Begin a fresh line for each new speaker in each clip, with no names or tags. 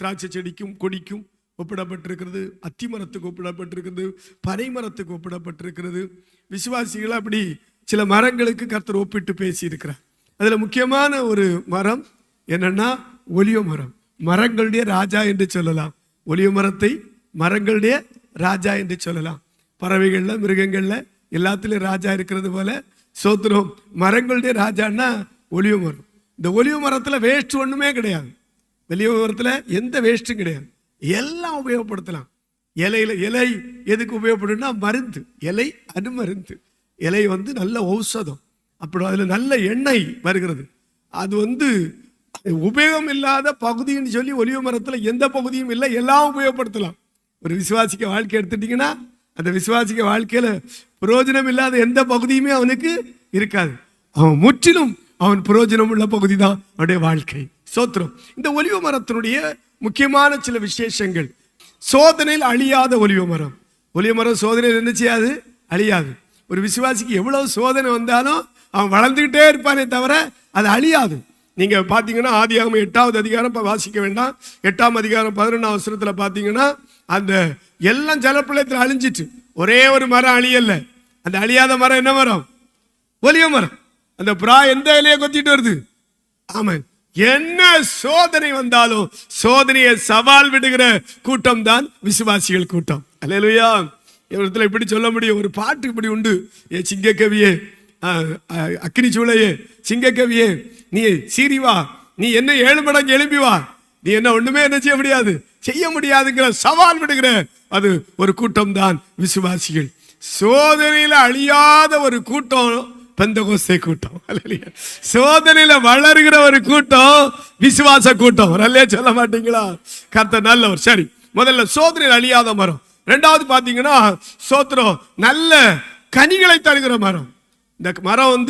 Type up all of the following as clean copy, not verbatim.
திராட்சை செடிக்கும் கொடிக்கும் ஒப்பிடப்பட்டிருக்கிறது, அத்தி மரத்துக்கு ஒப்பிடப்பட்டிருக்கிறது, பனை மரத்துக்கு ஒப்பிடப்பட்டிருக்கிறது. விசுவாசிகள் அப்படி சில மரங்களுக்கு கர்த்தர் ஒப்பிட்டு பேசியிருக்கிறார். அதுல முக்கியமான ஒரு மரம் என்னன்னா ஒலிவ மரம். மரங்களுடைய ராஜா என்று சொல்லலாம். ஒலிவ மரத்தை மரங்களுடைய ராஜா என்று சொல்லலாம். பறவைகள்ல, மிருகங்கள்ல எல்லாத்துலயும் ராஜா இருக்கிறது போல சோத்திரம் மரங்களுடைய ராஜான்னா ஒலிவ மரம். இந்த ஒலிவ மரத்துல வேஸ்ட் ஒண்ணுமே கிடையாது. ஒலிவ மரத்துல எந்த வேஸ்டும் கிடையாது, எல்லாம் உபயோகப்படுத்தலாம். இலை எதுக்கு உபயோகப்படும்னா மருந்து. இலை அணுமருந்து. இலை நல்ல ஔஷதம். அப்படி அதுல நல்ல எண்ணெய் வருகிறது. அது உபயோகம் இல்லாத பகுதின்னு சொல்லி ஒலிவ மரத்துல எந்த பகுதியும் இல்லை, எல்லாம் உபயோகப்படுத்தலாம். ஒரு விசுவாசிக்க வாழ்க்கை எடுத்துட்டீங்கன்னா அந்த விசுவாசிக்க வாழ்க்கையில பிரயோஜனம் இல்லாத எந்த பகுதியுமே அவனுக்கு இருக்காது. அவன் முற்றிலும் அவன் பிரயோஜனம் உள்ள பகுதி தான் அவனுடைய வாழ்க்கை. சோத்திரம். இந்த ஒலிவ மரத்தினுடைய முக்கியமான சில விசேஷங்கள். சோதனையில் அழியாத ஒலிவ மரம். ஒலிவ மரம் சோதனையில் என்ன செய்யாது? அழியாது. ஒரு விசுவாசிக்கு எவ்வளவு சோதனை வந்தாலும் அவன் வளர்ந்துகிட்டே இருப்பானே தவிர அது அழியாது. நீங்க பாத்தீங்கன்னா ஆதியாகமம் 8வது அதிகாரம் வாசிக்க வேண்டாம். 8ஆம் அதிகாரம் 11ஆம் வசனத்துல பாத்தீங்கன்னா அந்த எல்லாம் ஜலப்பிரளயத்தில் அழிஞ்சிட்டு ஒரே ஒரு மரம் அழியல. அந்த அழியாத மரம் என்ன மரம்? ஒலிவ மரம். அந்த புறா எந்த இலையை கொத்திட்டு வருது? ஆமாம். என்ன சோதனை வந்தாலும் சோதனையை சவால் விடுகிற கூட்டம் தான் விசுவாசிகள் கூட்டம். அல்லேலூயா. இவரத்துல இப்படி சொல்ல முடியும். ஒரு பாட்டு இப்படி உண்டு. ஏ சிங்கக்கவியே, அக்கினி சூளையே, சிங்கக்கவியே, நீ சீறி வா, நீ என்ன 7 மடங்கு எழுப்பி வா, நீ என்ன ஒண்ணுமே என்ன செய்ய முடியாதுங்கிற சவால் விடுகிற அது ஒரு கூட்டம் தான் விசுவாசிகள். சோதனையில அழியாத ஒரு கூட்டம் பெந்தகோஸ்தே கூட்டம். சோதனையில வளர்கிற ஒரு கூட்டம் விசுவாச கூட்டம். சொல்ல மாட்டீங்களா? கர்த்தர் நல்லவர். சரி, முதல்ல சோதனையில் அழியாத மரம். ரெண்டாவது பாத்தீங்கன்னா சோத்திரம் நல்ல கனிகளை தருகிற மரம். இந்த மரம்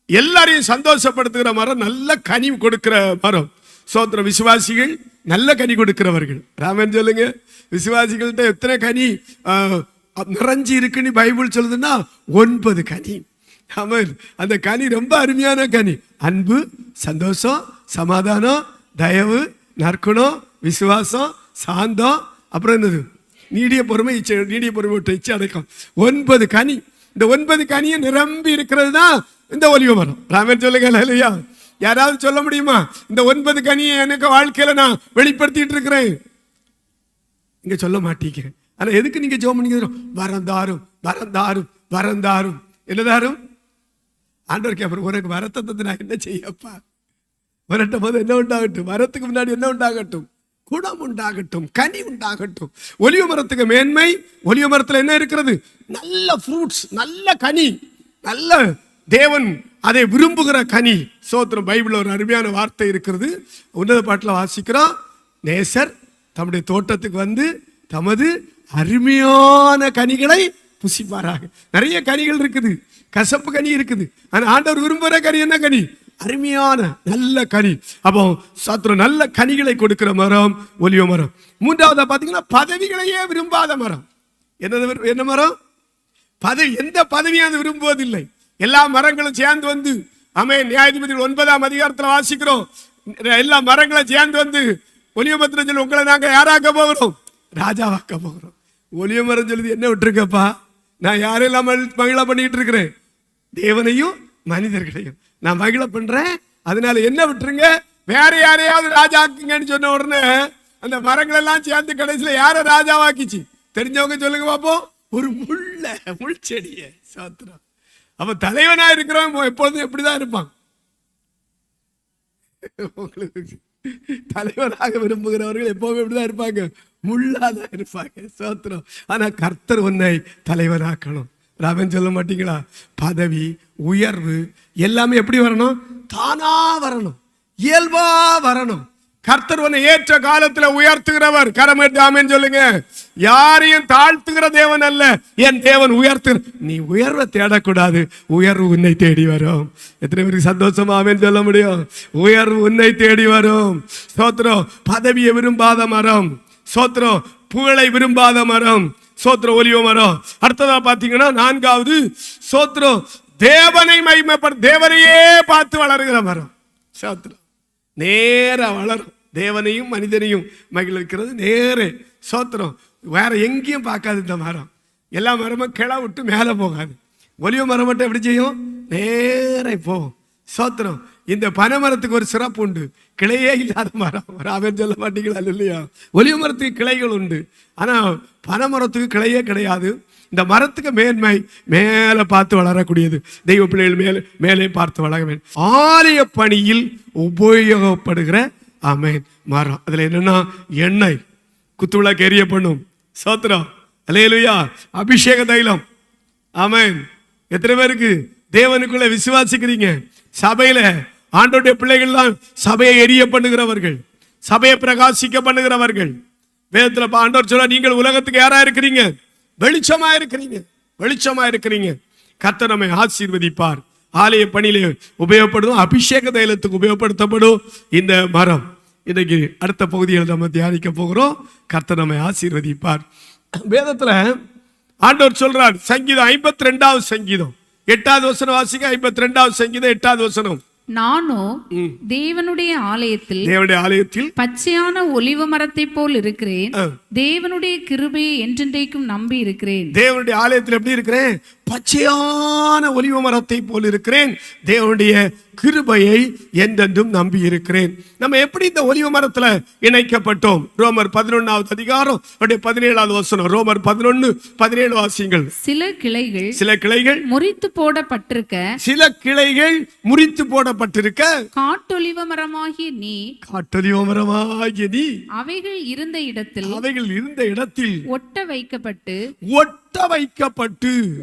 எல்லாரையும் சந்தோஷப்படுத்துகிற மரம், நல்ல கனி கொடுக்கிற மரம். சோத்திரம். விசுவாசிகள் நல்ல கனி கொடுக்கிறவர்கள். ராமன் சொல்லுங்க, விசுவாசிகள்கிட்ட எத்தனை கனி நிறைஞ்சி இருக்குன்னு பைபிள் சொல்லுதுன்னா 9 கனி. ஆமென். அந்த கனி ரொம்ப அருமையான கனி. அன்பு, சந்தோஷம், சமாதானம், தயவு, நற்குணம், விசுவாசம், சாந்தம், அப்புறம் என்னது? நீடிய பொறுமை, நீடிய பொறுமை இச்சை அடக்கம். 9 கனி. இந்த 9 கனியை நிரம்பி இருக்கிறது தான் இந்த ஒலிவ மரம். ராமன் சொல்லுங்க. இல்லையா? யாராவது சொல்ல முடியுமா? இந்த 9 கனியை எனக்கு வாழ்க்கையில நான் வெளிப்படுத்திட்டு இருக்கிறேன். இங்க சொல்ல மாட்டீங்க. ஆனா எதுக்கு நீங்க ஜெபம் பண்ணீங்க? வரந்தாரும் வரந்தாரும் வரந்தாரும். என்னதாரும்? ஆண்டவர் கேட்பார், உனக்கு வரத்தை நான் என்ன செய்யப்பா? வரட்டும் போது என்ன உண்டாகட்டும்? வரத்துக்கு முன்னாடி என்ன உண்டாகட்டும்? குணம் உண்டாகட்டும், கனி உண்டாகட்டும். ஒலிவ மரத்துக்கு மேன்மை. ஒலிவ மரத்துல என்ன இருக்கிறது? நல்ல ஃப்ரூட்ஸ், நல்ல கனி, நல்ல தேவன் அதை விரும்புகிற கனி. சோத்திரம். பைபிள்ல ஒரு அருமையான வார்த்தை இருக்கிறது. உன்னத பாட்டில் வாசிக்கிறோம். நேசர் தம்முடைய தோட்டத்துக்கு தமது அருமையான கனிகளை புசிப்பாராக. நிறைய கனிகள் இருக்குது, கசப்பு கனி இருக்குது. ஆனா ஆண்டவர் விரும்புகிற கனி என்ன கனி? அருமையான நல்ல கனி. அப்போ சோத்திரம் நல்ல கனிகளை கொடுக்கிற மரம் ஒலிவ மரம். மூன்றாவதா பாத்தீங்கன்னா பதவிகளையே விரும்பாத மரம். என்ன மரம்? பதவி. எந்த பதவியும் விரும்புவதில்லை. எல்லா மரங்களும் சேர்ந்து ஆமென். நியாயாதிபதிகள் 9ஆம் அதிகாரத்துல வாசிக்கிறோம். எல்லா மரங்களும் சேர்ந்து ஒலிவ மரத்துல சொல்லி உங்களை நாங்க யாராக்க போகிறோம்? ராஜாவாக்க போகிறோம். ஒலிவ மரம் சொல்லுது, என்ன விட்டுருக்கப்பா, நான் யாரெல்லாம் மகிழ பண்ணிட்டு இருக்கிறேன்? தேவனையும் மனிதர்களையும் நான் மகிழ பண்றேன். அதனால என்ன விட்டுருங்க, வேற யாரையாவது ராஜாக்குங்கன்னு சொன்ன உடனே அந்த மரங்கள் எல்லாம் சேர்ந்து கடைசியில யார ராஜாவாக்கிச்சு தெரிஞ்சவங்க சொல்லுங்க பாப்போம். ஒரு முள் செடிய. சாத்திரம். அப்ப தலைவனா இருக்கிறவன் எப்பொழுதும் எப்படிதான் இருப்பான்? தலைவனாக விரும்புகிறவர்கள் எப்பவுமே எப்படிதான் இருப்பாங்க? முள்ளாதான் இருப்பாங்க. சோத்திரம். ஆனா கர்த்தர் உன்னை தலைவனாக்கணும். ராமன் சொல்ல மாட்டீங்களா? பதவி, உயர்வு எல்லாமே எப்படி வரணும்? தானா வரணும், இயல்பா வரணும். கர்த்தர் உன்னை ஏற்ற காலத்துல உயர்த்துகிறவர். கரமேட்டு ஆமென் சொல்லுங்க. யாரையும் தாழ்த்துகிற தேவன் அல்ல, என் தேவன் உயர்த்து. நீ உயர்வை தேடக்கூடாது, உயர்வு உன்னை தேடி வரும். எத்தனை பேருக்கு சந்தோஷமா ஆமென் சொல்ல முடியும்? உயர்வு உன்னை தேடி வரும். சோத்திரம். பதவியை விரும்பாத மரம். சோத்திரம். புகழை விரும்பாத மரம். சோத்திரம். ஒலிவ மரம். அடுத்ததா பாத்தீங்கன்னா 4வது சோத்திரம் தேவனை மகிமைப்பட தேவனையே பார்த்து வளருகிற மரம். சோத்திரம். நேர வளரும். தேவனையும் மனிதனையும் மகிழ்விக்கிறது. நேரே சோத்திரம். வேற எங்கேயும் பார்க்காது இந்த மரம். எல்லா மரமும் கிளை விட்டு மேலே போகாது. ஒலிவ மரம் மட்டும் எப்படி செய்யும்? நேரே போகும். சோத்திரம். இந்த பனைமரத்துக்கு ஒரு சிறப்பு உண்டு. கிளையே இல்லாத மரம். அவன் சொல்ல மாட்டீங்களா? இல்லையா? ஒலிவ மரத்துக்கு கிளைகள் உண்டு, ஆனால் பனைமரத்துக்கு கிளையே கிடையாது. இந்த மரத்துக்கு மேன்மை மேலே பார்த்து வளரக்கூடியது. தெய்வ பிள்ளைகள் மேலே பார்த்து வளர வேண்டும். ஆலய பணியில் உபயோகப்படுகிற மரம். அதுல என்னன்னா எண்ணெய், குத்துவிளக்கு எரிய பண்ணும். சோத்திரம். அல்லேலூயா. அபிஷேக தைலம். ஆமென். எத்தனை பேருக்கு தேவனுக்குள்ள விசுவாசிக்கிறீங்க? சபையில ஆண்டவருடைய பிள்ளைகள்லாம் சபையை எரிய பண்ணுகிறவர்கள், சபையை பிரகாசிக்க பண்ணுகிறவர்கள். வேதத்துல ஆண்டவர் சொல்ல, நீங்கள் உலகத்துக்கு யாரா இருக்கிறீங்க? வெளிச்சமா இருக்கிறீங்க, வெளிச்சமா இருக்கிறீங்க. கர்த்தர் நம்மை ஆசீர்வதிப்பார். ஆலய பணியிலே உபயோகப்படும், அபிஷேக தைலத்துக்கு உபயோகப்படுத்தப்படும் இந்த மரம். இன்னைக்கு அடுத்த பகுதியில் நம்ம தியானிக்க போகிறோம். கர்த்தர் நம்மை ஆசீர்வதிப்பார். வேதத்துல ஆண்டவர் சொல்றார், சங்கீதம் 52வது சங்கீதம் 8வது வசனம் வாசிக்க. 52வது சங்கீதம் 8வது வசனம்.
நானோ தேவனுடைய ஆலயத்தில் பச்சையான ஒலிவ மரத்தை போல் இருக்கிறேன். தேவனுடைய கிருபையை என்றென்றைக்கும் நம்பி இருக்கிறேன்.
தேவனுடைய ஆலயத்தில் எப்படி இருக்கிறேன்? பச்சையான ஒலிவ மரத்தை போல் இருக்கிறேன். தேவனுடைய கிருபையை என்றென்றும் நம்பி இருக்கிறேன். நம்ம எப்படி இந்த ஒலிவ மரத்துல இணைக்கப்பட்டோம்? ரோமர் 11வது அதிகாரம் 17வது வசனம். ரோமர் 11:17 வாசிங்கள்.
சில கிளைகள் முறித்து போடப்பட்டிருக்க,
சில கிளைகள் முறித்து போடப்பட்டிருக்க,
காட்டொலிவ மரமாகிய நீ அவைகள் இருந்த இடத்தில் ஒட்ட வைக்கப்பட்டு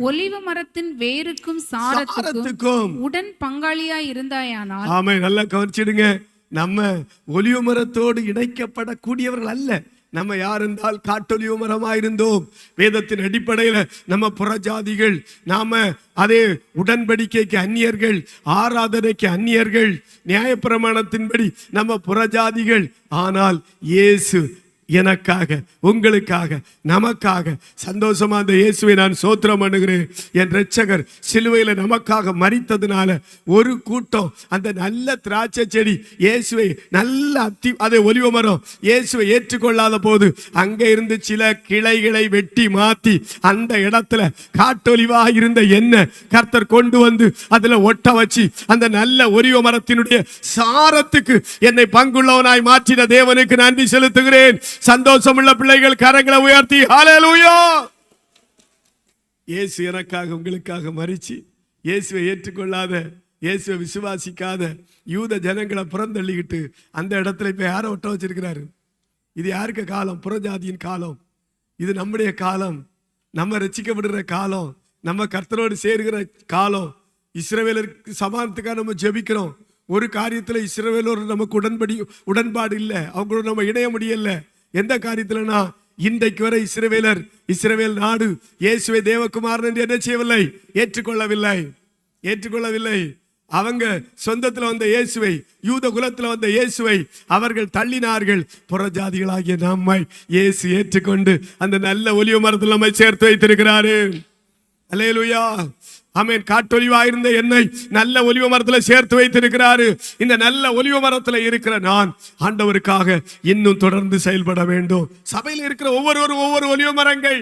ஒலிவ
மரத்தின் வேருக்கும் சாரத்துக்கும் உடன் பங்காளியாய் இருந்தாயானால்.
ஆமே. நல்லா கவனிச்சிடுங்க. நம்ம ஒலிவ மரத்தோடு இணைக்கப்படக்கூடியவர்கள் அல்ல. நம்ம யார் என்றால் காட்டொலிவ மரமாயிருந்தோம். வேதத்தின் அடிப்படையில் நம்ம புறஜாதிகள். நாம அதே உடன்படிக்கைக்கு அந்நியர்கள், ஆராதனைக்கு அந்நியர்கள், நியாயப்பிரமாணத்தின்படி நம்ம புறஜாதிகள். ஆனால் இயேசு எனக்காக, உங்களுக்காக, நமக்காக சந்தோஷமா அந்த இயேசுவை நான் சோத்திரம் பண்ணுகிறேன். என் இரட்சகர் சிலுவையில் நமக்காக மரித்ததுனால ஒரு கூட்டம் அந்த நல்ல திராட்சை செடி இயேசுவை நல்ல அதே ஒலிவ மரம் இயேசுவை ஏற்றுக்கொள்ளாத போது அங்கே இருந்து சில கிளைகளை வெட்டி மாத்தி அந்த இடத்துல காட்டொலிவா இருந்த எண்ணெய் கர்த்தர் கொண்டு வந்து அதுல ஒட்ட வச்சு அந்த நல்ல ஒலிவ மரத்தினுடைய சாரத்துக்கு என்னை பங்குள்ளவனாய் மாற்றின தேவனுக்கு நன்றி செலுத்துகிறேன். சந்தோஷமுள்ள பிள்ளைகள் கரங்களை உயர்த்தி ஹல்லேலூயா. இயேசு எனக்காக உங்களுக்காக மரிச்சு, இயேசுவை ஏற்றுக்கொள்ளாத, இயேசுவை விசுவாசிக்காத யூத ஜனங்களை புறந்தள்ளிக்கிட்டு அந்த இடத்துல இப்ப யாரை ஒட்ட வச்சிருக்கிறாரு? இது யாருக்கு காலம்? புறஜாதியின் காலம். இது நம்முடைய காலம். நம்ம ரட்சிக்கப்படுகிற காலம். நம்ம கர்த்தரோடு சேர்கிற காலம். இஸ்ரவேலருக்கு சமானத்துக்காக நம்ம ஜெபிக்கிறோம். ஒரு காரியத்துல இஸ்ரவேலோடு நமக்கு உடன்பாடு இல்லை. அவங்களோட நம்ம இணைய முடியல. எந்த காரியத்திலனா இன்றைக்கு வரை இஸ்ரவேல் நாடு இயேசுவை தேவகுமாரன் என்று என்ன செய்யவில்லை? ஏற்றுக்கொள்ளவில்லை. அவங்க சொந்தத்தில் வந்த இயேசுவை, யூத குலத்தில் வந்த இயேசுவை அவர்கள் தள்ளினார்கள். புறஜாதிகளாகிய நம்மை இயேசு ஏற்றுக்கொண்டு அந்த நல்ல ஒலிவ மரத்தில் நம்மை சேர்த்து வைத்திருக்கிறாரு. அல்லேலூயா. ஆமென். காட்டொலிவா இருந்த என்னை நல்ல ஒலிவ மரத்துல சேர்த்து வைத்திருக்கிறாரு. இந்த நல்ல ஒலிவ மரத்துல இருக்கிற நான் ஆண்டவருக்காக இன்னும் தொடர்ந்து செயல்பட வேண்டும். சபையில் இருக்கிற ஒவ்வொருவரும் ஒவ்வொரு ஒலிவ மரங்கள்.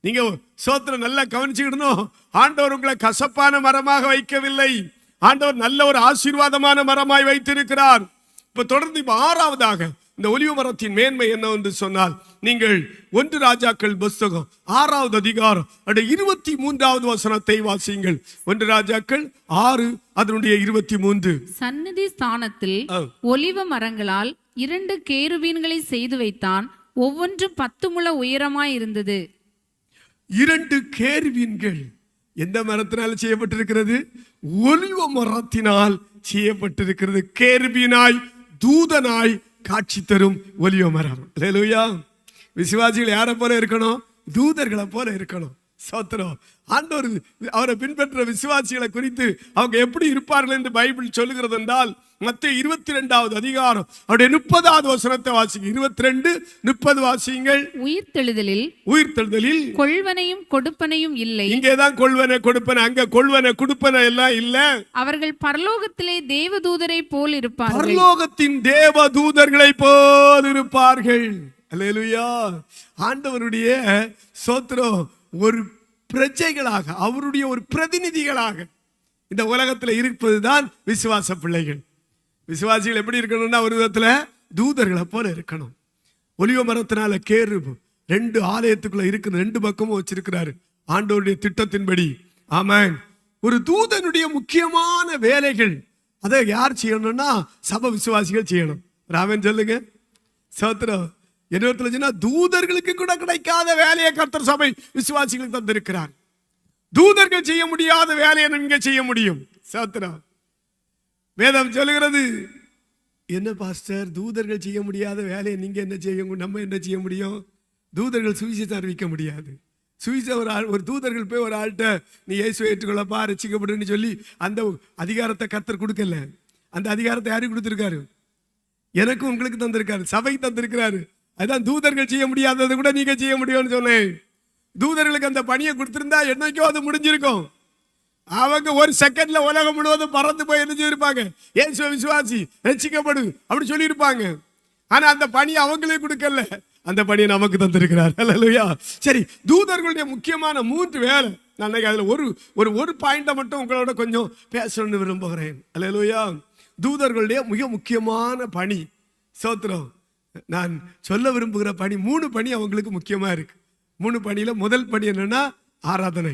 நீங்க சோத்திரம் நல்லா கவனிச்சுக்கிடணும். ஆண்டவர் உங்களை கசப்பான மரமாக வைக்கவில்லை. ஆண்டவர் நல்ல ஒரு ஆசீர்வாதமான மரமாய் வைத்திருக்கிறார். இப்ப தொடர்ந்து 6வதாக இந்த ஒலிவ மரத்தின் மேன்மை என்னவென்று சொன்னால், நீங்கள் 1 ராஜாக்கள் புஸ்தகம் 6வது அதிகாரம் 23வது வசனத்தை வாசியுங்கள். 1 ராஜாக்கள் 6 அதனுடைய 23.
சந்நிதி ஸ்தானத்தில் ஒலிவ மரங்களால் 2 கேருபீன்களை செய்து வைத்தான். ஒவ்வொன்றும் 10 முழ உயரமாய் இருந்தது.
2 கேருபீன்கள் எந்த மரத்தினால் செய்யப்பட்டிருக்கிறது? ஒலிவ மரத்தினால் செய்யப்பட்டிருக்கிறது. கேருபீனாய், தூதனாய் காட்சி தரும் ஒலிவ மரம். அல்லேலூயா. விசுவாசிகள் யாரை போல இருக்கணும்? தூதர்களை போல இருக்கணும். சோத்திரம். ஆண்டவர் அவரை பின்பற்ற விசுவாசிகளை குறித்து அவங்க எப்படி இருப்பார்கள் என்று பைபிள் சொல்லுகிறது என்றால், மத்தேயு 22வது அதிகாரம் அவருடைய 30வது வசனத்தை வாசிங்க. 22:30 வாசியுங்கள். உயிர்த்தெழுதலில்
கொள்வனையும் கொடுப்பனையும் இல்லை.
இங்கேதான் கொள்வன கொடுப்பன, அங்க கொள்வன கொடுப்பன எல்லாம் இல்ல.
அவர்கள் பரலோகத்திலே தேவதூதரை போல் இருப்பார்கள்.
பரலோகத்தின் தேவதூதர்களை போல் இருப்பார்கள். அல்லேலூயா. ஆண்டவருடைய சோத்திரம் ஒரு பிரஜைகளாக, அவருடைய ஒரு பிரதிநிதிகளாக இந்த உலகத்தில் இருப்பதுதான் விசுவாச பிள்ளைகள். விசுவாசிகள் எப்படி இருக்கணும்னா ஒரு விதத்துல தூதர்களை போல இருக்கணும். ஒலிவ மரத்தினால கேருபு 2 ஆலயத்துக்குள்ள இருக்கிற 2 பக்கமும் வச்சிருக்கிறாரு ஆண்டவருடைய திட்டத்தின்படி. ஆமென். ஒரு தூதனுடைய முக்கியமான வேலைகள் அதை யார் செய்யணும்னா சபை விசுவாசிகள் செய்யணும். ராமன் சொல்லுங்க. சோத்திரம். என்ன தூதர்களுக்கு கூட கிடைக்காத வேலையை கர்த்தர் சபை விசுவாசிகளுக்கு தந்திருக்கிறார். தூதர்கள் செய்ய முடியாத வேலையை நீங்க செய்ய முடியும். சோத்திரம். வேதம் சொல்லுகிறது, என்ன பாஸ்டர் தூதர்கள் செய்ய முடியாத வேலையை நீங்க என்ன செய்ய, நம்ம என்ன செய்ய முடியும்? தூதர்கள் சுவிசேஷம் அறிவிக்க முடியாது. சுவிசேஷம் ஒரு தூதர்கள் போய் ஒரு ஆள்கிட்ட நீ இயேசுவை ஏற்றுக்கொள்ளப்பா ரட்சிக்கப்படுன்னு சொல்லி அந்த அதிகாரத்தை கர்த்தர் கொடுக்கல. அந்த அதிகாரத்தை யாரு கொடுத்திருக்காரு? எனக்கும் உங்களுக்கு தந்திருக்காரு, சபை தந்திருக்கிறாரு. அதுதான் தூதர்கள் செய்ய முடியாததை கூட நீங்க செய்ய முடியும்னு சொன்னேன். தூதர்களுக்கு அந்த பணியை கொடுத்திருந்தா என்னைக்கோ அது முடிஞ்சிருக்கும். அவங்க ஒரு செகண்ட்ல உலகம் முழுவதும் பறந்து போய் என்ன செய்திருப்பாங்க, இயேசுவை விசுவாசி ரட்சிக்கப்படு அப்படி சொல்லியிருப்பாங்க. ஆனா அந்த பணி அவங்களே கொடுக்கல, அந்த பணியை நமக்கு தந்திருக்கிறார். அல்லேலூயா. சரி, தூதர்களுடைய முக்கியமான 3 வேலை. நான் அதுல ஒரு பாயிண்ட மட்டும் உங்களோட கொஞ்சம் பேசணும்னு விரும்புகிறேன். அல்லேலூயா. தூதர்களுடைய மிக முக்கியமான பணி. சோத்திரம். நான் சொல்ல விரும்புகிற பணி 3 பணி அவங்களுக்கு முக்கியமா இருக்கு. 3 பணியில முதல் பணி என்னன்னா ஆராதனை.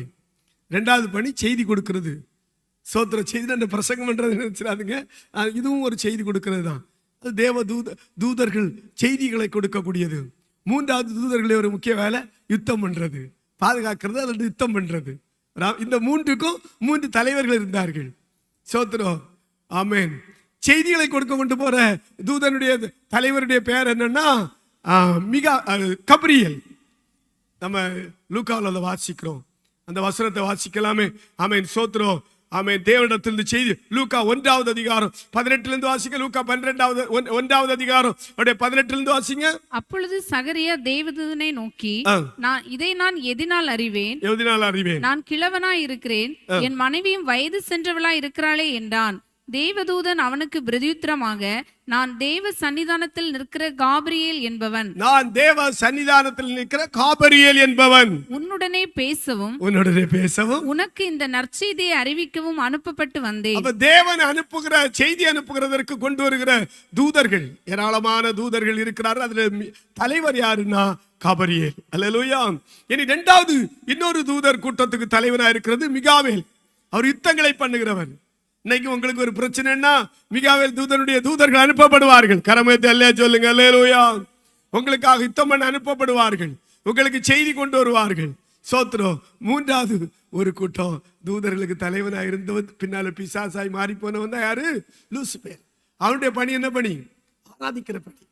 2வது பணி செய்தி கொடுக்கிறது. சோத்திர செய்தி பிரசங்கம் பண்றது நினைச்சிடாதுங்க, இதுவும் ஒரு செய்தி கொடுக்கிறது தான். அது தேவ தூதர்கள் செய்திகளை கொடுக்கக்கூடியது. 3வது தூதர்களுடைய ஒரு முக்கிய வேலை யுத்தம் பண்றது, பாதுகாக்கிறது அல்லது யுத்தம் பண்றது. இந்த 3க்கும் 3 தலைவர்கள் இருந்தார்கள். சோத்திரம். ஆமென். செய்திகளை கொடுக்க கொண்டு போற தூதனுடைய தலைவருடைய பெயர் என்னன்னா கப்ரியேல். நம்ம லூக்காவில் அதை வாசிக்கிறோம். அந்த வசனத்தை வாசிக்கலாமே. ஆமென். சோத்திரம். ஆமென். தேவனிடத்திலிருந்து செய்தி. லூக்கா 1வது அதிகாரம் 18 வாசிக்க. லூக்கா 1வது அதிகாரம் 18 வாசிங்க.
அப்பொழுது சகரியா தேவதூதனை நோக்கி, நான் எதினால் அறிவேன்? நான் கிழவனாய் இருக்கிறேன், என் மனைவியும் வயது சென்றவளாய் இருக்கிறாளே என்றான். தேவதூதன் அவனுக்கு பிரதியுத்தரமாக, நான் தேவ சன்னிதானத்தில் நிற்கிற காபிரியேல் என்பவன். உன்னுடனே பேசவும் உனக்கு இந்த நற்செய்தியை அறிவிக்கவும் அனுப்பப்பட்டு வந்தேன்.
அப்ப தேவன் அனுப்புகிற செய்தி அனுப்புகிறதற்கு கொண்டு வருகிற தூதர்கள், ஏராளமான தூதர்கள் இருக்கிறார்கள். அதுல தலைவர் யாருன்னா காபிரியேல். அல்லேலூயா. இனி 2வது இன்னொரு தூதர் கூட்டத்துக்கு தலைவராக இருக்கிறது மிகாவேல். அவர் யுத்தங்களை பண்ணுகிறவர். இன்னைக்கு உங்களுக்கு ஒரு பிரச்சனைன்னா மிகாவேல் தூதனுடைய தூதர்கள் அனுப்பப்படுவார்கள். கரமேத்தி அல்லேலூயா சொல்லுங்க. அல்லேலூயா. உங்களுக்காக யுத்தம் பண்ண அனுப்பப்படுவார்கள், உங்களுக்கு செய்தி கொண்டு வருவார்கள். சோத்திரம். 3வது ஒரு கூட்டம் தூதர்களுக்கு தலைவனாக இருந்தவன் பின்னால பிசாசாய் மாறி போனவன் தான் யாரு? லூசிபேர். அவனுடைய பணி என்ன பணி? ஆராதிக்கிற பணி.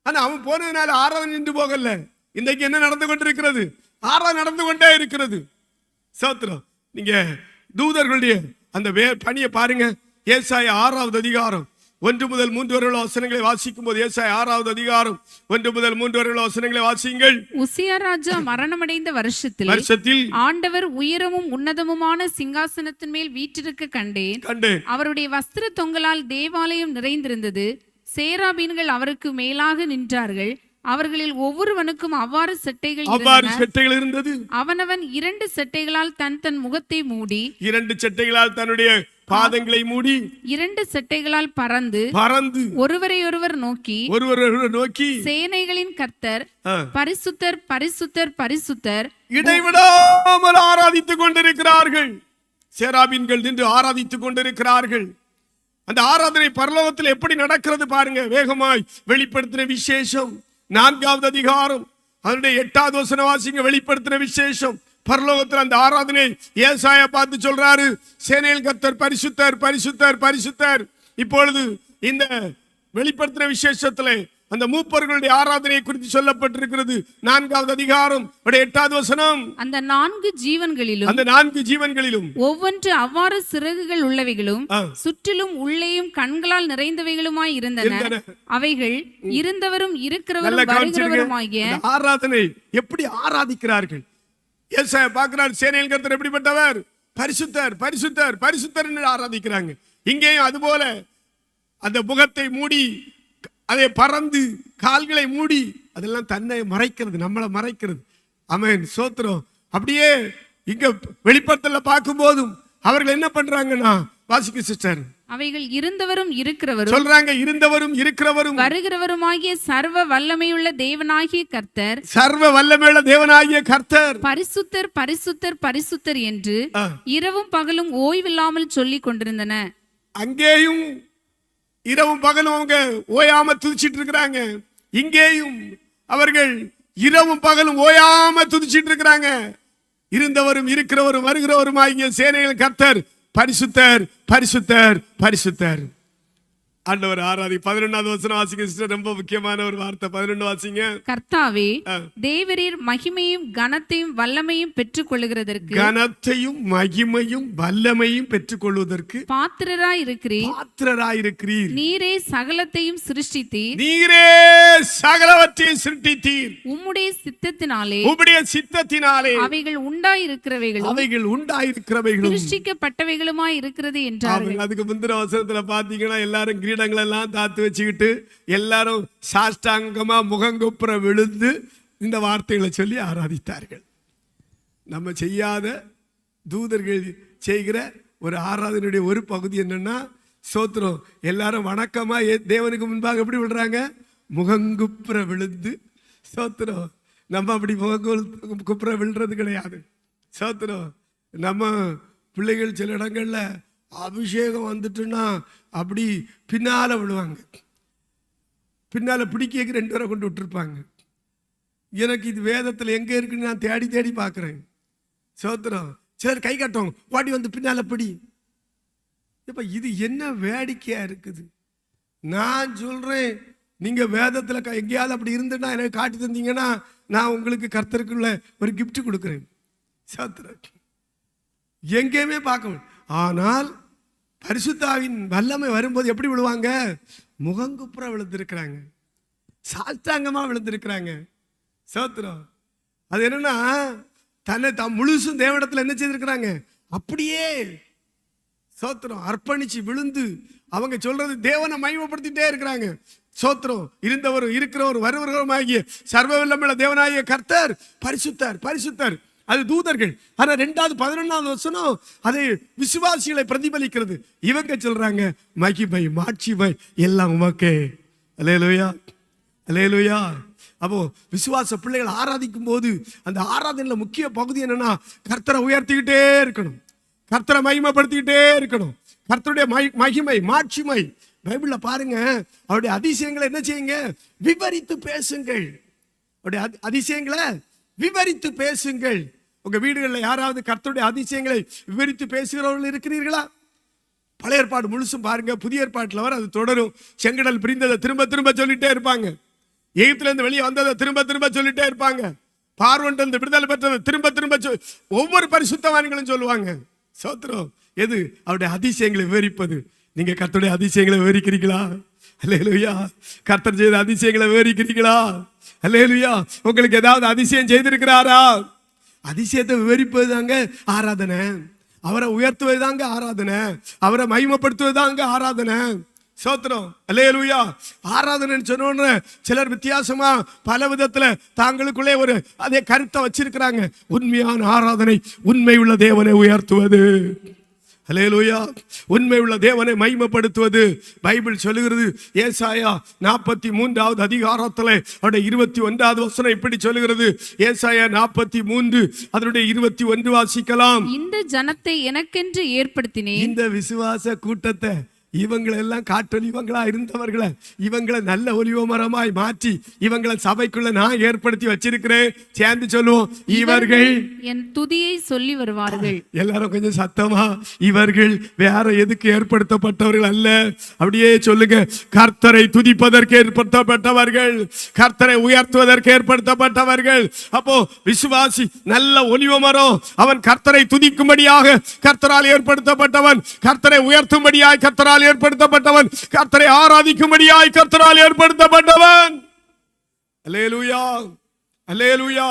ஆனா அவன் போனதுனால ஆராதனை நின்று போகல. இன்னைக்கு என்ன நடந்து கொண்டிருக்கிறது? ஆராதனை நடந்து கொண்டே இருக்கிறது. சோத்திரம். நீங்க தூதர்களுடைய அந்த பணியை பாருங்க. ஏசாயா 6வது அதிகாரம் 1 முதல் 3 வரை உள்ள வசனங்களை வாசிக்கும் போது, ஏசாயா 6வது அதிகாரம் 1 முதல் 3 வரை உள்ள வசனங்களை வாசியுங்கள்.
உசியா ராஜா மரணமடைந்த வருஷத்தில் ஆண்டவர் உயரமும் உன்னதமுமான சிங்காசனத்தின் மேல் வீற்றிருக்க கண்டேன். அவருடைய வஸ்திர தொங்கலால் தேவாலயம் நிறைந்திருந்தது. சேராபீன்கள் அவருக்கு மேலாக நின்றார்கள். அவர்களில் ஒவ்வொருவனுக்கும் அவ்வாறு செட்டைகள் இருந்தது. அவனவன் 2 செட்டைகளால் தன் முகத்தை மூடி, 2 செட்டைகளால் தன்னுடைய பாதங்களை மூடி, 2 செட்டைகளால் பறந்து ஒருவரை ஒருவர் நோக்கி சேனைகளின் கர்த்தர் பரிசுத்தர் பரிசுத்தர் பரிசுத்தர்
இடைவிடாமல் ஆராதித்துக் கொண்டிருக்கிறார்கள். சேராபீன்கள் நின்று ஆராதித்துக் கொண்டிருக்கிறார்கள். அந்த ஆராதனை பரலோகத்தில் எப்படி நடக்கிறது பாருங்க. வேகமாய் வெளிப்படுத்தின விசேஷம் 4வது அதிகாரம் அதனுடைய 8வது வசனம் வாசிங்க. வெளிப்படுத்தின விசேஷம் பரலோகத்தில் அந்த ஆராதனை ஏசாயா பார்த்து சொல்றாரு, சேனையில் கர்த்தர் பரிசுத்தர் பரிசுத்தர் பரிசுத்தர். இப்பொழுது இந்த வெளிப்படுத்தின விசேஷத்துல அந்த மூப்பர்களுடைய ஆராதனை குறித்து சொல்லப்பட்டிருக்கிறது. 4வது அதிகாரம் 8வது வசனம்.
அந்த 4 ஜீவன்களிலும் ஒவ்வொன்று அவ்வாறு சிறகுகள் உள்ளவைகளும் சுற்றிலும் உள்ளேயும் கண்களால் நிறைந்தவைகளுமாய் இருந்தன. அவைகள் இருந்தவரும் இருக்கிறவரும் வருகிறவருமாகிய.
ஆராதனை எப்படி ஆராதிக்கிறார்கள்? ஏசாயா பார்க்கிறார், சேனையின் கர்த்தர் எப்படிப்பட்டவர்? பரிசுத்தர் பரிசுத்தர் பரிசுத்தர் என்று ஆராதிக்கிறாங்க. இங்கேயும் அதுபோல அந்த முகத்தை மூடி, அதை பறந்து கால்களை மூடி, அதெல்லாம் தன்னை மறைக்கிறது, நம்மளை மறைக்கிறது. ஆமென், சோத்திரம். அப்படியே இங்க வெளிப்படத்துல பார்க்கும் போதும் அவர்கள் என்ன பண்றாங்கன்னா, வாசிக்க சிஸ்டர்,
அவைகள் இருந்தவரும் இருக்கிறவரும்
சொல்றாங்க, இருந்தவரும் இருக்கிறவரும்
வருகிறவருமாகிய சர்வ வல்லமையுள்ள தேவனாகிய கர்த்தர்,
சர்வ வல்லமையுள்ள தேவனாகிய கர்த்தர்
பரிசுத்தர் பரிசுத்தர் பரிசுத்தர் என்று இரவும் பகலும் ஓய்வில்லாமல் சொல்லிக் கொண்டிருந்தன. அங்கேயும்
இரவும் பகலும் அவங்க ஓயாம துதிச்சிட்டு இருக்கிறாங்க. இங்கேயும் அவர்கள் இரவும் பகலும் ஓயாம துதிச்சிட்டு இருக்கிறாங்க. இருந்தவரும் இருக்கிறவரும் வருகிறவரும் ஆகிய சேனைகள் கர்த்தர் பரிசுத்தர் பரிசுத்தர் பரிசுத்தர். ஆண்டவர் ஆராதி. 11வது வசனம் வாசிங்க சிஸ்டர், ரொம்ப முக்கியமான ஒரு வார்த்தை. 11 வாசிங்க.
கர்த்தாவே, தேவரீர் மகிமையும் கனத்தையும் வல்லமையும் பெற்றுக் கொள்ளுகிறதற்கு,
கனத்தையும் மகிமையும் வல்லமையும் பெற்றுக் கொள்வதற்கு
பாத்திரராய் இருக்கிறீர். நீரே சகலத்தையும் சிருஷ்டித்தீர்.
நீரே சகலவற்றையும் சிருஷ்டித்தீர்.
உம்முடைய
சித்தத்தினாலே
அவைகள் உண்டாயிருக்கிறவைகளும் சிருஷ்டிக்கப்பட்டவைகளுமாய் இருக்கிறது என்றார்கள்.
அதுக்கு முந்தின வசனத்துல பாத்தீங்கன்னா, எல்லாரும் கிரீடங்கள் எல்லாம் தாத்து வச்சுக்கிட்டு எல்லாரும் சாஷ்டாங்கமா முகங்குப்புற விழுந்து இந்த வார்த்தைகளை சொல்லி ஆராதித்தார்கள். நம்ம செய்யாத தூதர்கள் செய்கிற ஒரு ஆராதனையுடைய ஒரு பகுதி என்னன்னா, சோத்திரம். எல்லாரும் வணக்கமா தேவனுக்கு முன்பாக எப்படி விழுறாங்க? முகங்குப்புற விழுந்து. சோத்திரம். நம்ம அப்படி முகங்குப்புற விழுறது கிடையாது. சோத்திரம். நம்ம பிள்ளைகள் சில இடங்கள்ல அபிஷேகம் வந்துட்டுன்னா அப்படி பின்னால விழுவாங்க. பின்னால பிடிக்க 2 பேரை கொண்டு விட்டுருப்பாங்க. எனக்கு இது வேதத்தில் எங்க இருக்குன்னு நான் தேடி தேடி பார்க்குறேன். சோத்திரம். சிலர் கை காட்டும், வாடி வந்து பின்னால பிடி. இப்ப இது என்ன வேடிக்கையா இருக்குது? நான் சொல்றேன், நீங்க வேதத்துல எங்கேயாவது அப்படி இருந்துன்னா எனக்கு காட்டி தந்தீங்கன்னா நான் உங்களுக்கு கர்த்தருக்குள்ள ஒரு கிஃப்ட் கொடுக்குறேன். சோத்திரம். எங்கேயுமே பார்க்க. ஆனால் பரிசுத்தாவின் வல்லமை வரும்போது எப்படி விழுவாங்க? முகங்குப்புற விழுந்திருக்கிறாங்க, சாஷ்டாங்கமா விழுந்திருக்கிறாங்க. சோத்திரம். அது என்னன்னா, தன்னை முழுசும் தேவனிடத்துல என்ன செய்திருக்கிறாங்க? அப்படியே சோத்திரம் அர்ப்பணிச்சு விழுந்து அவங்க சொல்றது தேவனை மகிமைப்படுத்திட்டே இருக்கிறாங்க. சோத்திரம். இருந்தவரும் இருக்கிறவரும் வருவருமாகிய சர்வ வல்லமையுள்ள தேவனாகிய கர்த்தர் பரிசுத்தர் பரிசுத்தர். அது தூதர்கள். ஆனா 2வது 11வது வசனம் அது விசுவாசிகளை பிரதிபலிக்கிறது. இவங்க சொல்றாங்க, மகிமை மாட்சிமை எல்லாம் உமக்கே. அல்லேலூயா அல்லேலூயா. அப்போ விசுவாச பிள்ளைகள் ஆராதிக்கும் போது அந்த ஆராதனையில முக்கிய பகுதி என்னன்னா, கர்த்தரை உயர்த்திக்கிட்டே இருக்கணும், கர்த்தரை மகிமைப்படுத்திக்கிட்டே இருக்கணும். கர்த்தருடைய மகிமை மாட்சிமை. பைபிள்ல பாருங்க, அவருடைய அதிசயங்களை என்ன செய்யுங்க? விவரித்து பேசுங்கள். அவருடைய அதிசயங்களை விவரித்து பேசுங்கள். உங்க வீடுகளில் யாராவது கர்த்தருடைய அதிசயங்களை விவரித்து பேசுகிறவர்கள் இருக்கிறீர்களா? பழைய ஏற்பாடு முழுசும் பாருங்க, புதிய ஏற்பாட்டில் வர அது தொடரும். செங்கடல் பிரிந்ததை திரும்ப திரும்ப சொல்லிட்டே இருப்பாங்க. எகிப்துல இருந்து வெளியே வந்ததை திரும்ப திரும்ப சொல்லிட்டே இருப்பாங்க. பார்வோன்ல இருந்து விடுதலை பெற்றதை திரும்ப திரும்ப ஒவ்வொரு பரிசுத்தவான்களும் சொல்லுவாங்க. சோத்திரம். எது? அவருடைய அதிசயங்களை விவரிப்பது. நீங்க கர்த்தருடைய அதிசயங்களை விவரிக்கிறீங்களா? அல்லேலூயா. கர்த்தர் செய்த அதிசயங்களை விவரிக்கிறீங்களா? அல்லேலூயா. உங்களுக்கு ஏதாவது அதிசயம் செய்திருக்கிறாரா? அதிசயத்தை விவரிப்பது தாங்க ஆராதனை. அவரை உயர்த்துவது தாங்க ஆராதனை. அவரை மகிமைப்படுத்துவது தாங்க ஆராதனை. சோத்திரம். அல்லேலூயா. ஆராதனைன்னு சொன்னோன்னு சிலர் வித்தியாசமா பல விதத்துல தாங்களுக்குள்ளே ஒரு அதே கருத்தை வச்சிருக்கிறாங்க. உண்மையான ஆராதனை உண்மை உள்ள தேவனை உயர்த்துவது. அல்லேலூயா. உண்மை உள்ள தேவனை மகிமைப்படுத்துவது. பைபிள் சொல்லுகிறது, ஏசாயா 43வது அதிகாரத்தில் அவருடைய 21வது வசனம் இப்படி சொல்லுகிறது. ஏசாயா 43 அதனுடைய 21 வாசிக்கலாம்.
இந்த ஜனத்தை எனக்கென்று ஏற்படுத்தினேன்.
இந்த விசுவாச கூட்டத்தை இவங்களெல்லாம் காட்டொலிவங்களா இருந்தவர்களை இவங்களை நல்ல ஒலிவ மரமாய் மாற்றி இவங்களை சபைக்குள்ள நான் ஏற்படுத்தி வச்சிருக்கிறேன். சேர்ந்து சொல்லுவோம், இவர்கள்
என் துதியை சொல்லி வருவார்கள்.
எல்லாரும் கொஞ்சம் சத்தமா, இவர்கள் வேற எதுக்கு ஏற்படுத்தப்பட்டவர்கள் அல்ல. அப்படியே சொல்லுங்க, கர்த்தரை துதிப்பதற்கு ஏற்படுத்தப்பட்டவர்கள், கர்த்தரை உயர்த்துவதற்கு ஏற்படுத்தப்பட்டவர்கள். அப்போ விசுவாசி நல்ல ஒலிவ மரம், அவன் கர்த்தரை துதிக்கும்படியாக கர்த்தரால் ஏற்படுத்தப்பட்டவன், கர்த்தரை உயர்த்தும்படியாய் கர்த்தரால் ஏற்படுத்தப்பட்டவன், கர்த்தரை ஆராதிக்கும்படியாய் கர்த்தரால் ஏற்படுத்தப்பட்டவன். அல்லேலூயா, அல்லேலூயா.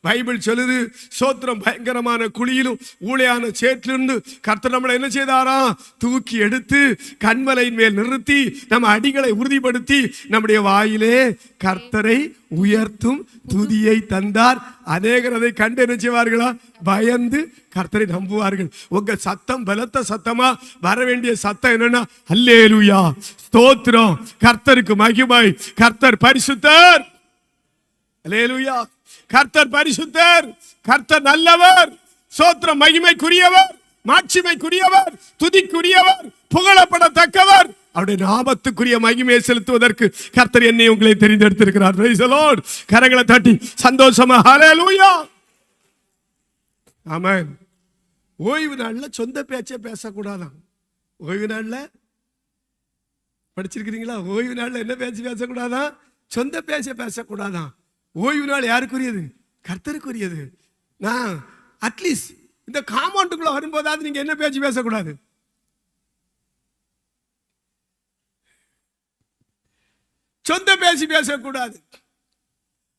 பைபிள் சொல்லுது, சோத்திரம் பயங்கரமான குழியிலும் ஊளையான சேற்றிலிருந்து கர்த்தர் நம்மளை என்ன செய்தாரா, தூக்கி எடுத்து கண்மலையின் மேல் நிறுத்தி நம்ம அடிகளை உறுதிப்படுத்தி நம்முடைய வாயிலே கர்த்தரை உயர்த்தும் துதியை தந்தார். அநேகர் அதை கண்டு என்ன செய்வார்களா, பயந்து கர்த்தரை நம்புவார்கள். உங்க சத்தம் பலத்த சத்தமா வர வேண்டிய சத்தம் என்னன்னா, அல்லேலூயா, ஸ்தோத்திரம், கர்த்தருக்கு மகிமை, கர்த்தர் பரிசுத்தர். அல்லேலூயா, கர்த்தர் பரிசுத்தர், கர்த்தர் நல்லவர், ஸ்தோத்திரம், மகிமைக்குரியவர், மாட்சிமைக்குரியவர், துதிக்குரியவர், புகழப்படத்தக்கவர். அவருடைய நாமத்துக்குரிய மகிமையை செலுத்துவதற்கு கர்த்தர் என்னை உங்களை தெரிந்தெடுத்திருக்கிறார். Praise the Lord. கரங்களை தட்டி சந்தோஷமா ஹல்லேலூயா. ஆமென். ஓய்வு நாள்ல சொந்த பேச்சே பேசக்கூடாதான். ஓய்வு நாள்ல படிச்சிருக்கிறீங்களா? ஓய்வு நாள்ல என்ன பேச்சு பேசக்கூடாதான்? சொந்த பேச்ச பேசக்கூடாதான். ஓய்வு நாள் யாருக்குரியது? கர்த்தருக்குரியது. நான் அட்லீஸ்ட் இந்த காம்பவுண்டுக்குள்ள வரும்போதாவது நீங்க என்ன பேச்சு பேசக்கூடாது? சொந்த பேச்சு பேசக்கூடாது.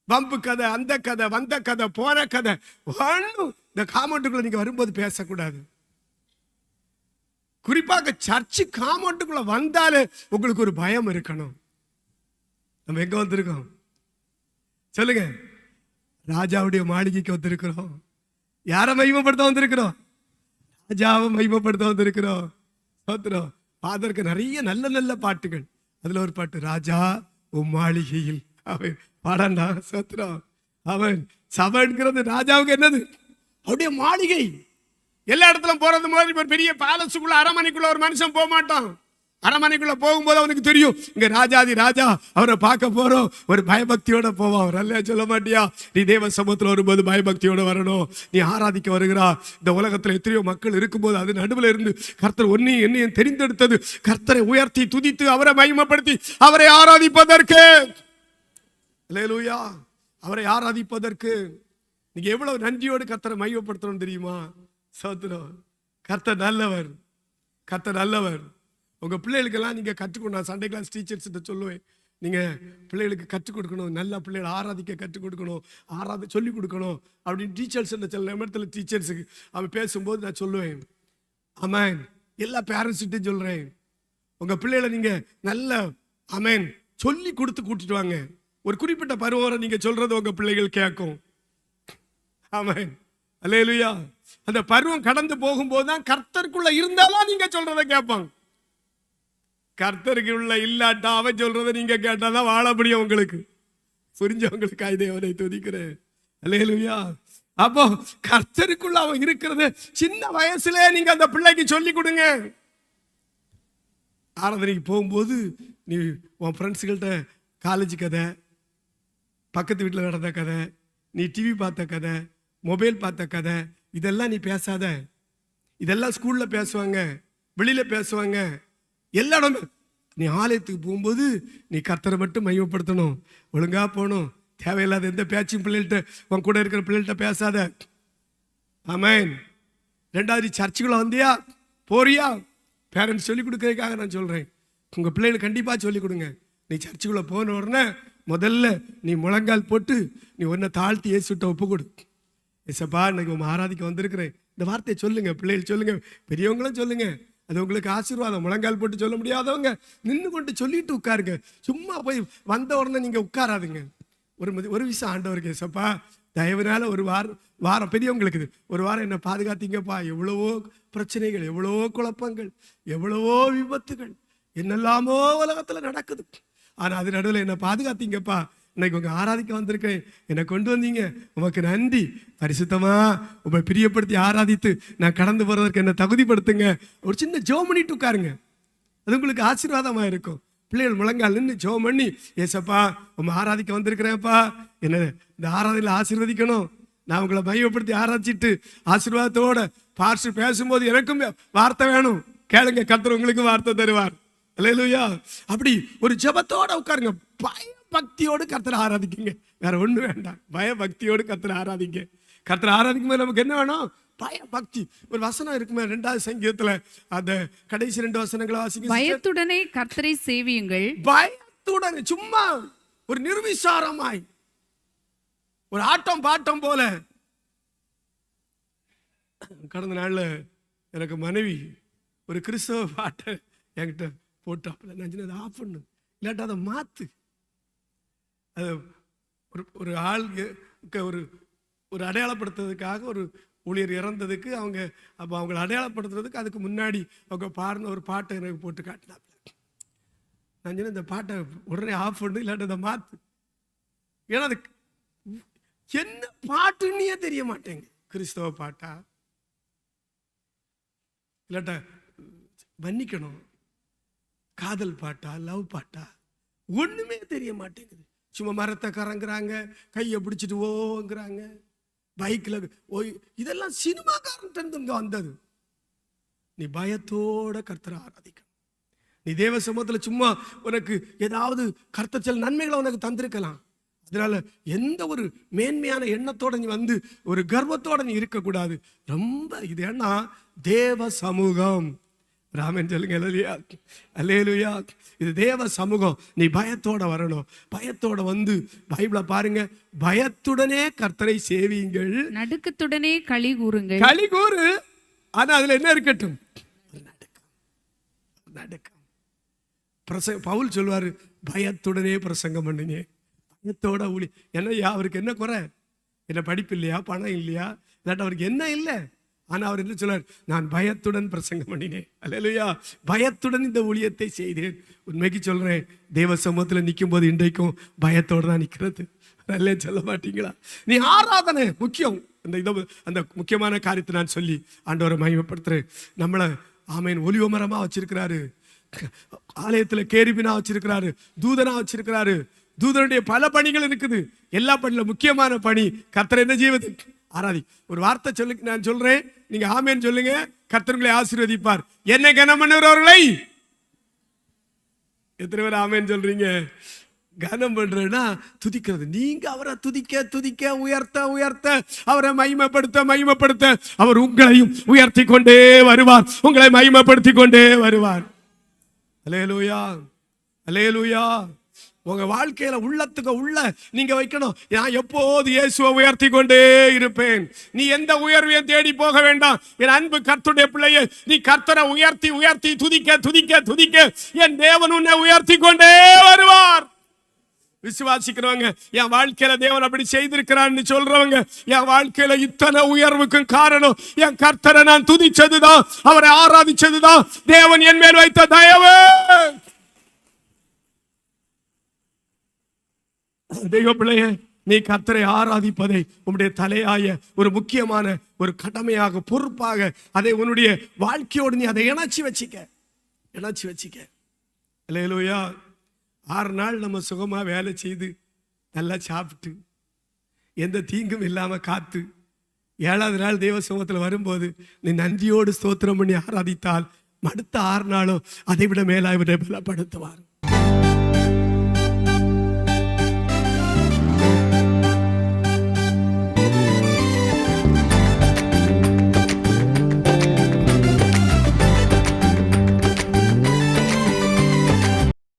வம்பு கதை, அந்த கதை, வந்த கதை, போன கதை ஒன்றும் இந்த காம்பவுண்டுக்குள்ள நீங்க வரும்போது பேசக்கூடாது. குறிப்பாக சர்ச்சு காம்பவுண்டுக்குள்ள வந்தாலே உங்களுக்கு ஒரு பயம் இருக்கணும். நம்ம எங்க வந்திருக்கோம் சொல்லுங்க? ராஜாவுடைய மாளிகைக்கு வந்திருக்கிறோம். யாரை மகிமைப்படுத்த வந்திருக்கிறோம்? ராஜாவை மகிமைப்படுத்த வந்திருக்கிறோம். சோத்திரம். அதற்கு நிறைய நல்ல நல்ல பாட்டுகள். அதுல ஒரு பாட்டு, ராஜா உன் மாளிகையில், அவன் பாடாண்டா. சோத்திரம். அவன் சபைங்கிறது ராஜாவுக்கு என்னது? அவருடைய மாளிகை. எல்லா இடத்துல போறது மாதிரி ஒரு பெரிய பேலஸுக்குள்ள, அரண்மனைக்குள்ள ஒரு மனுஷன் போக மாட்டான். அரண்மனைக்குள்ள போகும்போது அவனுக்கு தெரியும், இங்க ராஜாதி ராஜா, அவரை பார்க்க போறோம், ஒரு பயபக்தியோட போவான். நல்ல சொல்ல மாட்டியா? நீ தேவ சமூகத்தில் வரும்போது பயபக்தியோட வரணும். நீ ஆராதிக்க வருகிறா. இந்த உலகத்துல எத்தனையோ மக்கள் இருக்கும்போது அது நடுவில் இருந்து கர்த்தர் ஒன்னையும் என்னையும் தெரிந்தெடுத்தது கர்த்தரை உயர்த்தி துதித்து அவரை மகிமைப்படுத்தி அவரை ஆராதிப்பதற்கு. அல்லேலூயா. அவரை ஆராதிப்பதற்கு நீங்க எவ்வளவு நன்றியோடு கர்த்தரை மகிமைப்படுத்தணும் தெரியுமா? சோத்திரம். கர்த்தர் நல்லவர், கர்த்தர் நல்லவர். உங்க பிள்ளைகளுக்கெல்லாம் நீங்க கற்றுக்கணும். நான் சண்டே கிளாஸ் டீச்சர்ஸ் சொல்லுவேன், நீங்க பிள்ளைகளுக்கு கற்றுக் கொடுக்கணும், நல்ல பிள்ளைகளை ஆராதிக்க கற்றுக் கொடுக்கணும், சொல்லிக் கொடுக்கணும் அப்படின்னு டீச்சர்ஸ் சில நேரத்தில் டீச்சர்ஸுக்கு அவன் பேசும்போது நான் சொல்லுவேன். ஆமேன். எல்லா பேரண்ட்ஸ்கிட்டையும் சொல்றேன், உங்க பிள்ளைகளை நீங்க நல்ல ஆமேன் சொல்லி கொடுத்து கூட்டிட்டு வாங்க. ஒரு குறிப்பிட்ட பருவம் நீங்க சொல்றது உங்க பிள்ளைகள் கேட்கும். ஆமேன். அல்லேலூயா. அந்த பருவம் கடந்து போகும்போது தான் கர்த்தருக்குள்ள இருந்தாலும் நீங்க சொல்றதை கேட்பாங்க. கர்த்தருக்கு உள்ள இல்லாட்டா அவன் சொல்றதை நீங்க கேட்டாதான் வாழ முடியும். உங்களுக்கு புரிஞ்சவங்களுக்கு தேவனை துதிக்கிறேன். அல்லேலூயா. அப்போ கர்த்தருக்குள்ள அவன் இருக்கிறது சின்ன வயசுல நீங்க அந்த பிள்ளைக்கு சொல்லி கொடுங்க. ஆராதனைக்கு போகும்போது நீ உன் ஃப்ரெண்ட்ஸுகள்கிட்ட காலேஜ் கதை, பக்கத்து வீட்டில் நடந்த கதை, நீ டிவி பார்த்த கதை, மொபைல் பார்த்த கதை, இதெல்லாம் நீ பேசாத. இதெல்லாம் ஸ்கூல்ல பேசுவாங்க, வெளியில பேசுவாங்க, எல்லா இடமும். நீ ஆலயத்துக்கு போகும்போது நீ கர்த்தரை மட்டும் மகிமைப்படுத்தணும், ஒழுங்கா போகணும். தேவையில்லாத எந்த பேச்சும் பிள்ளைகள்கிட்ட, உன் கூட இருக்கிற பிள்ளைகள்கிட்ட பேசாத. ஆமேன். ரெண்டாவது, சர்ச்சுக்குள்ள வந்தியா போறியா? பேரண்ட்ஸ் சொல்லிக் கொடுக்கறதுக்காக நான் சொல்றேன், உங்க பிள்ளைகளுக்கு கண்டிப்பா சொல்லிக் கொடுங்க. நீ சர்ச்சுக்குள்ள போன உடனே முதல்ல நீ முழங்கால் போட்டு நீ ஒன்ன தாழ்த்தி இயேசுட்ட ஒப்பு கொடு. ஏசப்பா, இன்னைக்கு உங்க ஆராதிக்க வந்திருக்கிறேன். இந்த வார்த்தையை சொல்லுங்க, பிள்ளைகள் சொல்லுங்க, பெரியவங்களும் சொல்லுங்க. அது உங்களுக்கு ஆசீர்வாதம். முழங்கால் போட்டு சொல்ல முடியாதவங்க நின்று கொண்டு சொல்லிட்டு உட்காருங்க. சும்மா போய் வந்த உடனே நீங்க உட்காராதுங்க. ஒரு விஷயம் ஆண்டவருக்கு, ஏசப்பா தயவுனால ஒரு வாரம் பெரியவங்களுக்கு ஒரு வாரம் என்ன பாதுகாத்தீங்கப்பா. எவ்வளவோ பிரச்சனைகள், எவ்வளவோ குழப்பங்கள், எவ்வளவோ விபத்துகள், என்னெல்லாமோ உலகத்துல நடக்குது. ஆனா அது நடுவில் என்ன பாதுகாத்தீங்கப்பா. இன்னைக்கு உங்க ஆராதிக்க வந்திருக்கேன், என்னை கொண்டு வந்தீங்க, உமக்கு நன்றி. பரிசுத்தமா உங்களை பிரியப்படுத்தி ஆராதித்து நான் கடந்து போறதற்கு என்ன தகுதிப்படுத்துங்க. ஒரு சின்ன ஜெபம் பண்ணிட்டு உட்காருங்க. அது உங்களுக்கு ஆசீர்வாதமா இருக்கும். பிள்ளைகள் முழங்கால் நின்று ஜெபம் பண்ணி, ஏசப்பா உங்க ஆராதிக்க வந்திருக்கிறேன்ப்பா, என்ன இந்த ஆராதனையில் ஆசீர்வதிக்கணும், நான் உங்களை மையப்படுத்தி ஆராய்ச்சிட்டு ஆசீர்வாதத்தோட பாஸ்டர் பேசும்போது எனக்கும் வார்த்தை வேணும், கேளுங்க, கர்த்தர் உங்களுக்கு வார்த்தை தருவார். அல்லேலூயா. அப்படி ஒரு ஜெபத்தோட உட்காருங்க, பயபக்தியோடு கர்த்தரை ஆராதிக்குங்க, வேற ஒண்ணு வேண்டாம். பயபக்தியோடு கர்த்தரை ஆராதிங்க. கர்த்தரை ஆராதிக்கும் போது நமக்கு என்ன வேணும்? பயபக்தி. ஒரு வசனம் இருக்குமே 2வது சங்கீதத்துல, அந்த கடைசி 2 வசனங்களை வாசிங்க.
பயத்துடனே கர்த்தரை சேவியுங்கள்.
பயத்துடனே, சும்மா ஒரு நிர்விசாரமாய், ஒரு ஆட்டம் பாட்டம் போல. கடந்த நாள்ல எனக்கு மனைவி ஒரு கிறிஸ்தவ பாட்டை என்கிட்ட போட்டாப்புல. நான் அதை ஆஃப் பண்ணு, இல்லாட்டா அதை மாத்து. அது ஒரு ஆளுக்கு ஒரு அடையாளப்படுத்துறதுக்காக, ஒரு ஊழியர் இறந்ததுக்கு அவங்க அப்போ அவங்களை அடையாளப்படுத்துறதுக்கு அதுக்கு முன்னாடி அவங்க பாடின ஒரு பாட்டை எனக்கு போட்டு காட்டினாப்புல. நான் சொன்னேன், இந்த பாட்டை உடனே ஆஃப் பண்ணு, இல்லாட்ட அதை மாத்து. ஏன்னா அது என்ன பாட்டுன்னே தெரிய மாட்டேங்க. கிறிஸ்தவ பாட்டா, இல்லாட்டா மன்னிக்கணும், காதல் பாட்டா, லவ் பாட்டா, ஒண்ணுமே தெரிய மாட்டேங்குது. சும்மா மரத்தை கறங்குறாங்க, கையை பிடிச்சிட்டு ஓங்கிறாங்க, பைக்ல ஓய். இதெல்லாம் சினிமாக்காரன் இங்க வந்தது. நீ பயத்தோட கர்த்தரை ஆராதிக்கணும். நீ தேவ சமூகத்துல சும்மா உனக்கு ஏதாவது கர்த்தர் சில நன்மைகளை உனக்கு தந்திருக்கலாம். அதனால எந்த ஒரு மேன்மையான எண்ணத்தோட நீ வந்து ஒரு கர்வத்தோட நீ இருக்கக்கூடாது. ரொம்ப இது என்ன தேவ சமூகம். ராமன் சொல்லுங்க, அல்லேலூயா. இது தேவ சமூகம். நீ பயத்தோட வரணும். பயத்தோட வந்து பைபிளை பாருங்க, பயத்துடனே கர்த்தரை சேவியுங்கள்,
நடுக்கத்துடனே களி கூறுங்கள்.
களி கூறு. ஆனா அதுல என்ன இருக்கட்டும்? நடுக்கம். பவுல் சொல்வாரு, பயத்துடனே பிரசங்கம் பண்ணுங்க, பயத்தோட ஊழி. என்னையா அவருக்கு என்ன குறை? என்ன படிப்பு இல்லையா, பணம் இல்லையா, இல்லாட்ட அவருக்கு என்ன இல்லை? ஆனா அவர் என்ன சொல்றார்? நான் பயத்துடன் பிரசங்கம் பண்ணினேன். அல்லேலூயா. பயத்துடன் இந்த ஊழியத்தை செய்தேன். உண்மைக்கு சொல்றேன், தேவ சமூகத்துல நிற்கும் போது இன்றைக்கும் பயத்தோடு தான் நிற்கிறது. நல்ல சொல்ல மாட்டீங்களா? நீ ஆராதனை முக்கியம். அந்த முக்கியமான காரியத்தை நான் சொல்லி ஆண்டவரை மகிமைப்படுத்துறேன். நம்மளை ஆமேன் ஒலிவ மரமா வச்சிருக்கிறாரு, ஆலயத்துல கேருபினா வச்சிருக்கிறாரு, தூதனா வச்சிருக்கிறாரு. தூதனுடைய பல பணிகள் இருக்குது. எல்லா பணியில முக்கியமான பணி கர்த்தரை என்ன செய்வது? ஆராதி. ஒரு வார்த்தை சொல்லு, நான் சொல்றேன், நீங்க ஆமேன் சொல்லுங்க, கர்த்தர்களை ஆசீர்வதிப்பார். என்ன கனம் பண்ணுறவர்களை எத்தனை பேர் ஆமேன் சொல்றீங்க? கனம் பண்றேன்னா துதிக்கிறது. நீங்க அவரை துதிக்க துதிக்க, உயர்த்த உயர்த்த, அவரை மகிமைப்படுத்த மகிமைப்படுத்த, அவர் உங்களையும் உயர்த்தி கொண்டே வருவார், உங்களை மகிமைப்படுத்தி கொண்டே வருவார். அல்லேலூயா, அல்லேலூயா. உங்க வாழ்க்கையில உள்ளத்துக்கு உள்ள நீங்க வைக்கணும், நான் எப்போது இயேசுவை உயர்த்தி கொண்டே இருப்பேன். நீ எந்த உயர்வையும் தேடி போக வேண்டாம். என் அன்பு கர்த்தருடைய பிள்ளையே, நீ கர்த்தரை உயர்த்தி உயர்த்தி துதிக்க துதிக்க துதிக்க, என் தேவன் உன்னை உயர்த்தி கொண்டே வருவார். விசுவாசிக்கிறவங்க, என் வாழ்க்கையில தேவன் அப்படி செய்திருக்கிறான்னு சொல்றவங்க, என் வாழ்க்கையில இத்தனை உயர்வுக்கும் காரணம் என் கர்த்தரை நான் துதிச்சதுதான், அவரை ஆராதிச்சதுதான், தேவன் என் மேல் வைத்த தயவு. தெய்வ பிள்ளையே, நீ கர்த்தரை ஆராதிப்பதை உன்னுடைய தலையாய ஒரு முக்கியமான ஒரு கடமையாக, பொறுப்பாக, அதை உன்னுடைய வாழ்க்கையோடு நீ அதை இணைச்சி வச்சிக்க. அல்லேலூயா. 6 நாள் நம்ம சுகமா வேலை செய்து நல்லா சாப்பிட்டு எந்த தீங்கும் இல்லாம காத்து 7வது நாள் தேவ சமூகத்தில் வரும்போது நீ நன்றியோடு ஸ்தோத்திரம் பண்ணி ஆராதித்தால் அடுத்த 6 நாளும் அதை விட மேலாய் பலப்படுத்துவார்.